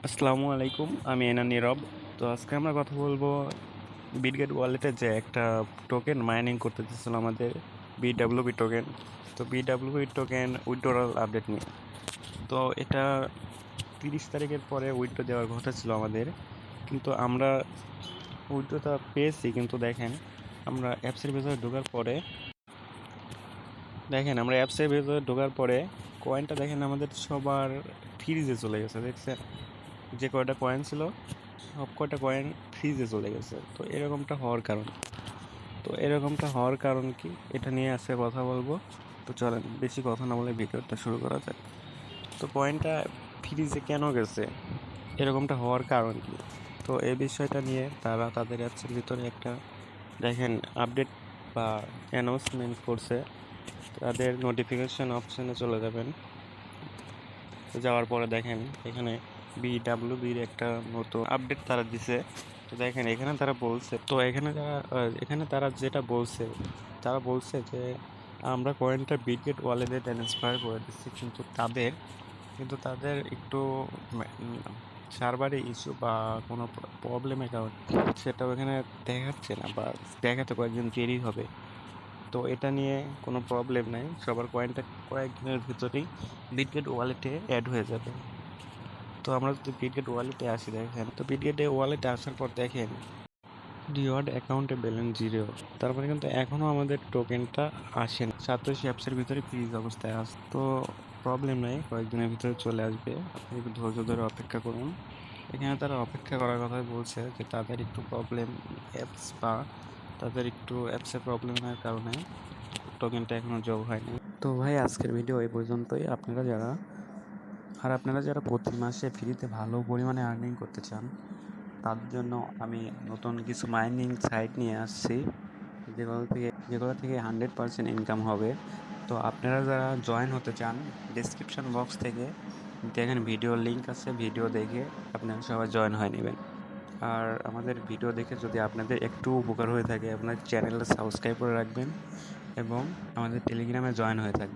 আসসালামু আলাইকুম, আমি এনান নীরব। তো আজকে আমরা কথা বলবো বিটগেট ওয়ালেটে যে একটা টোকেন মাইনিং করতে দিচ্ছিল আমাদের, বিডাব্লিউবি টোকেন। তো বিডাব্লিউবি টোকেন উইথড্রয়াল আপডেট নিয়ে। তো এটা 30 তারিখের পরে উইথড্র দেওয়ার কথা ছিল আমাদের, কিন্তু আমরা উইথড্রটা পেয়েছি। কিন্তু আমরা অ্যাপসের ভেতরে ঢোকার পরে আমরা অ্যাপসের ভেতরে ঢোকার পরে কয়েনটা আমাদের সবার ফ্রিজে চলে গেছে, দেখছেন? যে কয়টা কয়েন ছিল সব কয়টা কয়েন ফ্রিজে চলে গেছে। তো এরকমটা হওয়ার কারণ কি, এটা নিয়ে আজকে কথা বলবো। তো চলেন বেশি কথা না বলে ভিডিওটা শুরু করা যাক। তো কয়েনটা ফ্রিজে কেন গেছে, এরকমটা হওয়ার কারণ কি? তো এই বিষয়টা নিয়ে তারা তাদের অ্যাপসের ভিতরে একটা আপডেট বা অ্যানাউন্সমেন্ট করছে। তাদের নোটিফিকেশন অপশনে চলে যাবেন। যাওয়ার পরে এখানে বিডাব্লিউবির একটা নতুন আপডেট তারা দিছে। তো এখানে তারা বলছে, তো এখানে তারা যেটা বলছে, তারা বলছে যে আমরা কয়েনটা বিটগেট ওয়ালেটে ট্রান্সফার করে দিচ্ছি, কিন্তু তাদের একটু সার্ভারে ইস্যু বা কোনো প্রবলেমের কারণে সেটাও এখানে দেখাচ্ছে না, বা দেখাতে কয়েকদিন দেরি হবে। তো এটা নিয়ে কোনো প্রবলেম নাই, সবার কয়েনটা কয়েকদিনের ভিতরেই বিটগেট ওয়ালেটে অ্যাড হয়ে যাবে। তো আমরা যদি বিটগেট ওয়ালেটে আসি, তো বিটগেটে ওয়ালেটে আসার পর রিওয়ার্ড অ্যাকাউন্টে ব্যালেন্স জিরো। তারপরে কিন্তু এখনও আমাদের টোকেনটা আসে না, সাতোশি অ্যাপসের ভিতরে ফ্রিজ অবস্থায় আছে। তো প্রবলেম নাই, কয়েকদিনের ভিতরে চলে আসবে, আপনি একটু ধৈর্য ধরে অপেক্ষা করুন। এখানে তারা অপেক্ষা করার কথাই বলছে যে তাদের একটু প্রবলেম, অ্যাপস বা তাদের একটু অ্যাপসের প্রবলেমের কারণে টোকেনটা এখনো যোগ হয়নি। তো ভাই, আজকের ভিডিও এই পর্যন্তই। আপনারা যারা প্রতি মাসে ফ্রিতে ভালো পরিমাণে আর্নিং করতে চান, তার জন্য আমি নতুন কিছু মাইনিং সাইট নিয়ে আসছি, যেগুলো থেকে 100% ইনকাম হবে। তো আপনারা যারা জয়েন হতে চান, ডেসক্রিপশন বক্স থেকে ভিডিও লিংক আছে, ভিডিও দেখে আপনারা সবাই জয়েন হয়ে নেবেন। আর আমাদের ভিডিও দেখে যদি আপনাদের একটু উপকার হয়ে থাকে, আপনার চ্যানেলটা সাবস্ক্রাইব করে রাখবেন এবং আমাদের টেলিগ্রামে জয়েন হয়ে থাকবেন।